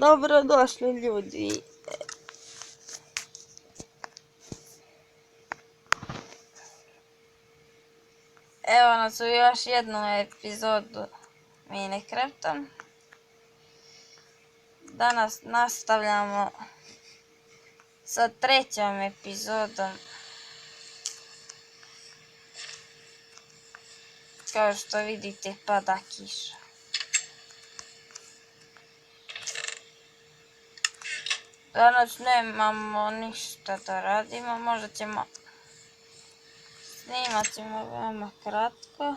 Dobrodošli ljudi. Evo nas u još jednu epizodu Minecrafta. Danas nastavljamo sa trećom epizodom. Kao što vidite, pada kiša. Danas nemamo ništa da radimo, možda ćemo snimat ćemo veoma kratko.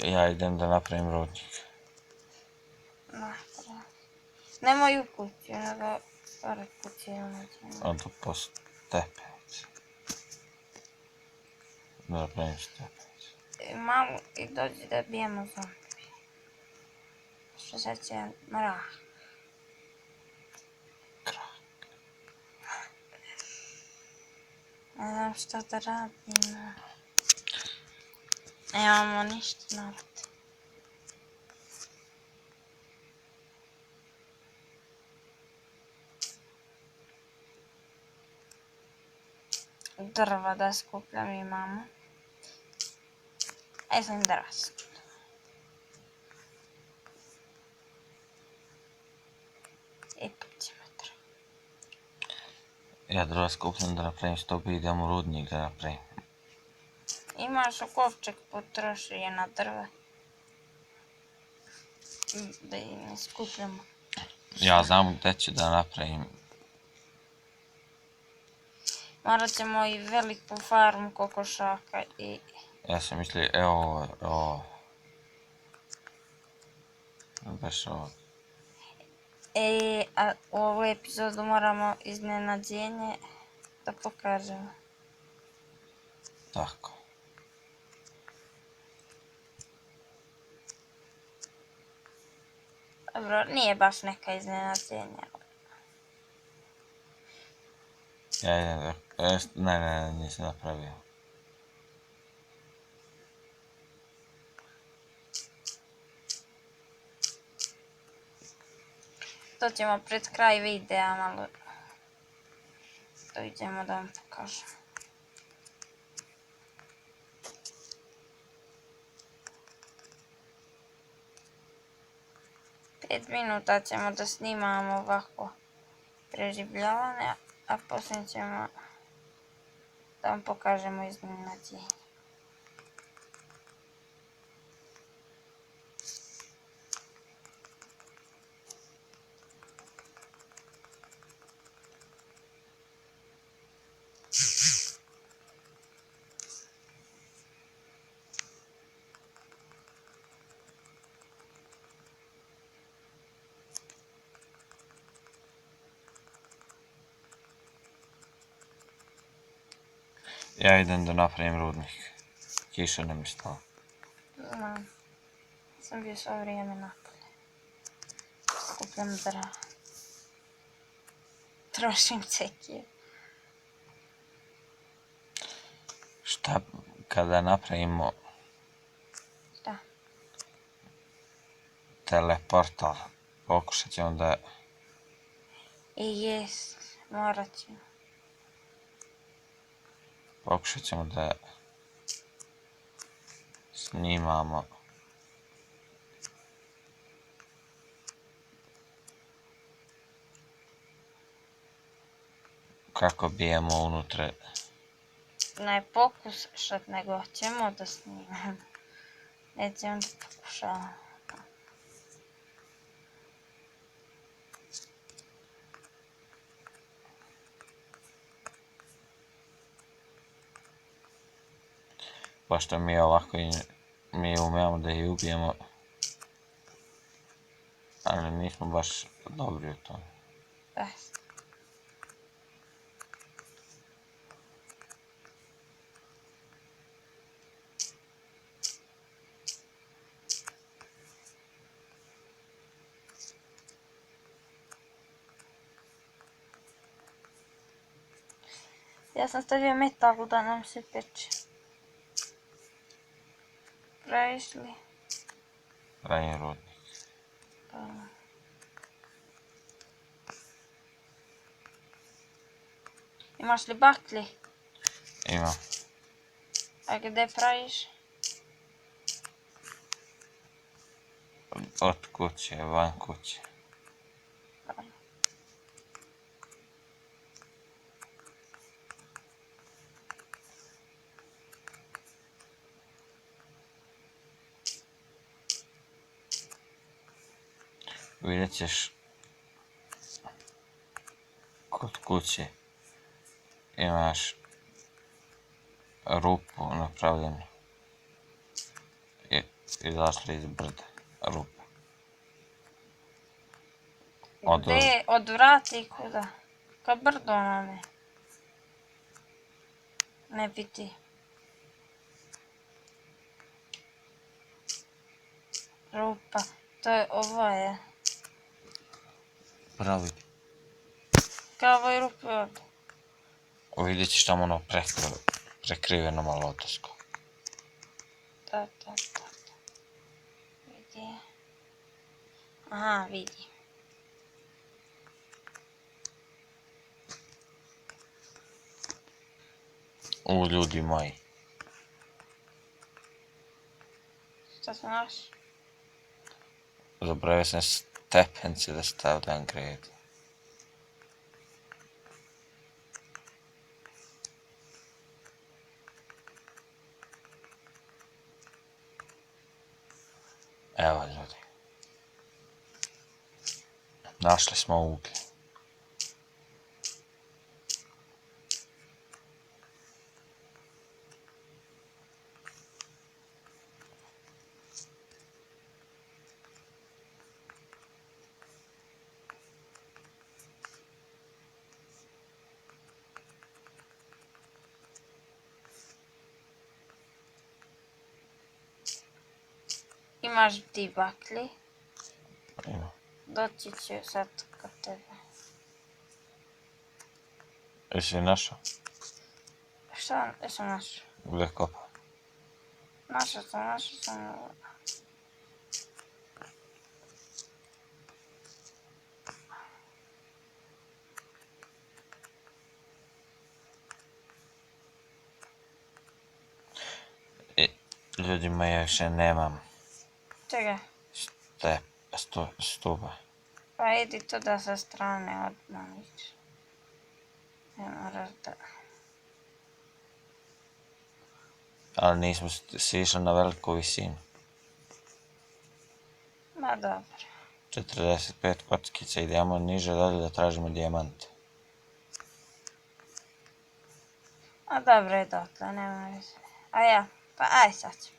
Ja idem da napravim rudnik. Nemoj u kući, nego pored kući. Onda po stepenici. Da napravim stepenici. Malo i dođi da bijemo zombi. Što sad će mrak. Ne znam šta da radimo. Nemamo ništa narod. Drva da skupljam imamo. Ajde sam drva skupljam. Ipak ćemo drva. Ja drva skupljam da napravim stopu i idem u rudnik da napravim. Imaš kovčeg, potroši je na drva. Da i ne skupljamo. Ja znam gdje ću da napravim. Morat ćemo i veliku farmu kokošaka i... Ja sam mislio, evo, ovo. Baš ovo. A u ovu epizodu moramo iznenađenje da pokažemo. Tako. Dobro, nije baš neka iznenađenja. Ja idem da... Ne, nisam napravio. To ćemo pred kraj videa malo. To idemo da vam pokažem. Pet minuta ćemo da snimamo ovako preživljavanje, a poslije ćemo da vam pokažemo iznenađenje. Ja idem da napravim rudnik. Kiša ne mi stala. Znam, sam bio svo vrijeme napolje. Skupljam drva. Trošim cekije. Šta kada napravimo Šta? teleportal, pokušat ćemo da... I jest, morat ćemo. Pokušat ćemo da snimamo kako bijemo unutra. Ne pokušat, nego ćemo da snimamo. Nećemo da pokušavamo. Pošto mi ovako mi umijemo da ih ubijemo, ali nismo baš dobri u tome. Ja sam stavio metal da nam se peče. Praviš li? Pravim rudnik. Imaš li baklji? Imam. A gdje praviš? Od kuće, van kuće. Vidjet ćeš kod kuće imaš rupu napravljenu. Izašla iz brda rupa. Gdje? Od vrata i kuda? Ka brdo onome. Ne piti. Rupa. To je ovo je. Pravi. Kao ovoj rupi ovdje. Vidjet ćeš tamo ono prekriveno malo otosko. Da. Vidi. Aha, vidi. Ljudi moji. Šta se naš? Zaboravio sam stepence da stavljam gredu. Evo ljudi. Našli smo uglje. Imaš ti baklji? Ima. Doći ću sad kod tebe. Jesi našao? Šta sam našao? Gdje kopa? Našao sam. Ljudima ja više nemam Čekaj. stuba. Pa idi to da sa strane odmah ići. Ne moraš da... Ali nismo si išli na veliku visinu. Ma dobro. 45 kockica, idemo niže dalje da tražimo dijamante. A dobro je dotle, nema veze. A ja, pa aj sad ću.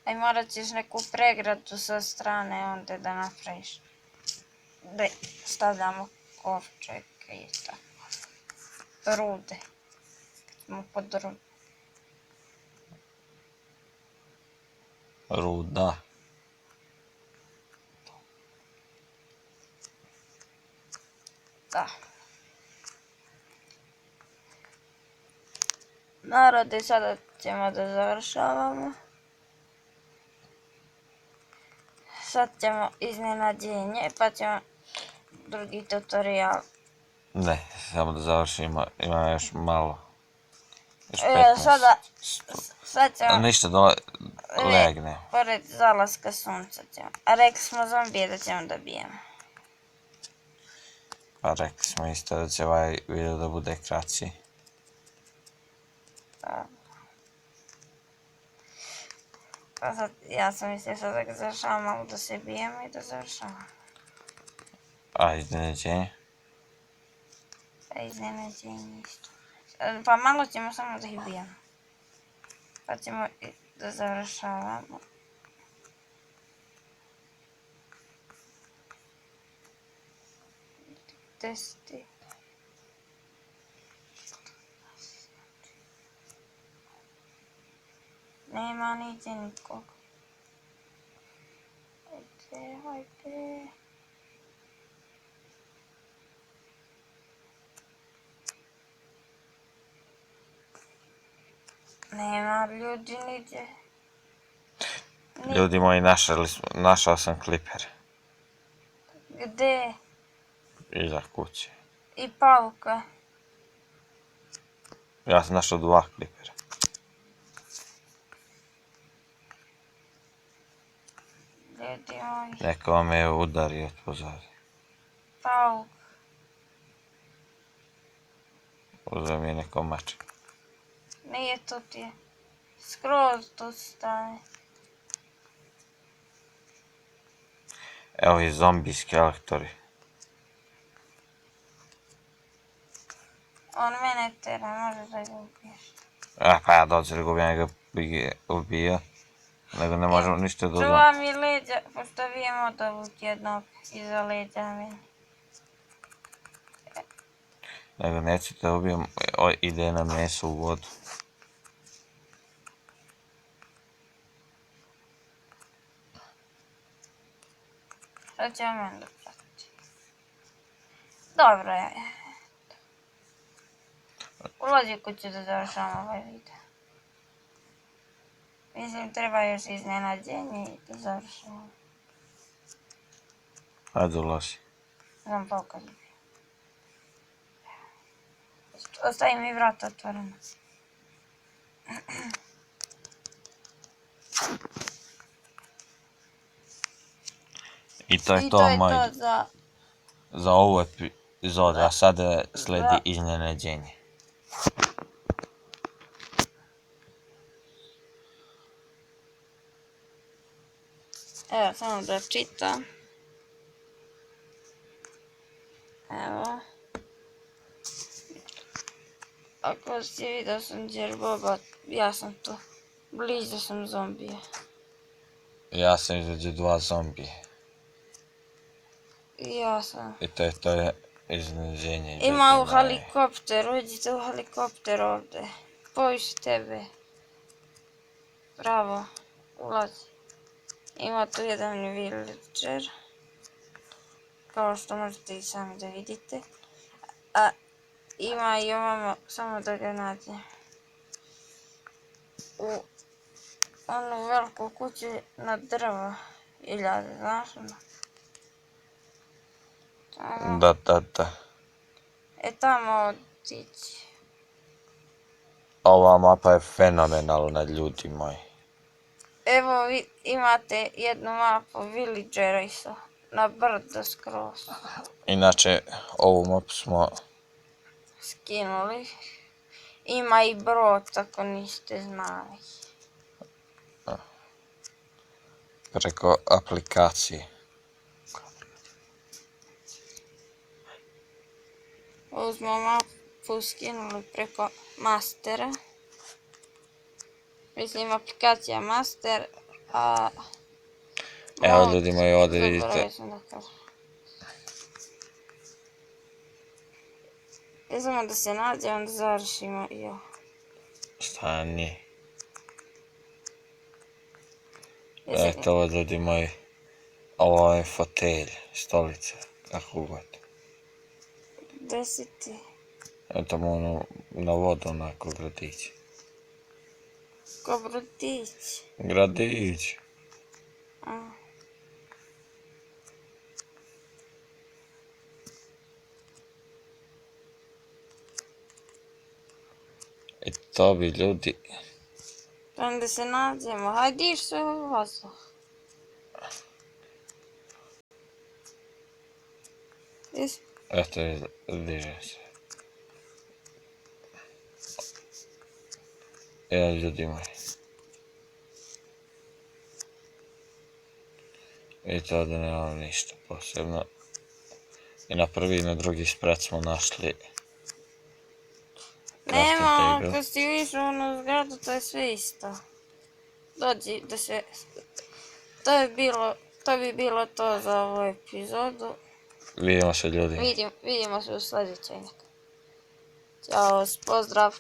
Aj morat ćeš neku pregradu sa strane onda da napraviš. Da stavljamo kovčeke i tako. Rude. Smo pod rude. Ruda. Da. Narode, sada ćemo da završavamo. Sad ćemo iznenađenje, pa ćemo drugi tutorial. Ne, samo da završimo, ima još malo. Još 15. Sad ćemo... Ništa, legne. Pored zalaska sunca ćemo. A rekli smo zombije da ćemo da bijemo. Pa rekli smo isto da će ovaj video da bude kraći. Pa sad, ja sam mislio sad da ga završavam, malo da se bijemo i da završavam. A iznenađenje? Pa iznenađenje isto. Pa malo ćemo samo da ih bijemo. Pa ćemo da završavamo. Testi. Nema nigdje nikog. Hajde. Nema ljudi nigdje. Ljudi moji, našao sam klipere. Gde? Iza kuće. I pauka. Ja sam našao 2 klipera. Ljudi moji. Neko me je udario pozadi. Pauk. Uzeo mi je neko mač. Nije to ti je. Skroz tu stane. Evo i zombijski elektori. On mene tera, može da ga ubiješ. Pa ja dođe da ga ubijem, bi ga ubio. Nego ne možemo ništa da uzmemo. Čuva mi leđa, pošto vijemo da vuk jednog iza leđa meni. Nego neću da ubijem, ide na meso u vodu. Sad će meni da prati. Dobro je. Ulazi kuću da završamo ovaj video. Mislim, treba još iznenađenje i da završimo. Hajde ulazi. Znam pauka ljubim. Ostavi mi vrata otvoreno. I to je I to to je moj to za ovu epizodu, a sada sledi iznenađenje. Evo, samo da čitam. Evo. Ako si vidio sam Džerboba, ja sam tu. Blizu sam zombije. Ja sam između 2 zombije. I ja sam. I to je iznenađenje. Ima u helikopter, uđite u helikopter ovdje. Poviš tebe. Bravo, ulazi. Ima tu jedan villager. Kao što možete i sami da vidite. A ima i ovamo, samo da ga nađe. U onu veliku kuću na drva. Iljade, znaš ono? Da. Tamo otići. Ova mapa je fenomenalna, ljudi moji. Evo vi imate jednu mapu villagera isto. Na brdo skroz. Inače, ovu mapu smo Skinuli. Ima i brod, ako niste znali. preko aplikacije. Ovu smo mapu skinuli preko mastera. Mislim, aplikacija master, a... Evo ljudi moji, ovdje vidite. Zaboravio sam da kažem. Ne samo da se nađe, onda završimo i ovo. Stani. Eto ovo ljudi moji. Ovo je fotelj, stolica, kako god. Gde si ti? Eto mu ono na vodu onako gradić. Ko brodić? Gradić. I to bi ljudi. Onda se nađemo, hajde iš se u vazduh. Eto je, diže se. Evo ljudi moji. Vidite ovdje nemamo ništa posebno. I na prvi i na drugi sprat smo našli Nema, ako si viš u onu zgradu, to je sve isto. Dođi da se... To bi bilo to za ovu epizodu. Vidimo se ljudi. Vidimo se u sljedećoj nekad. Ćao, pozdrav.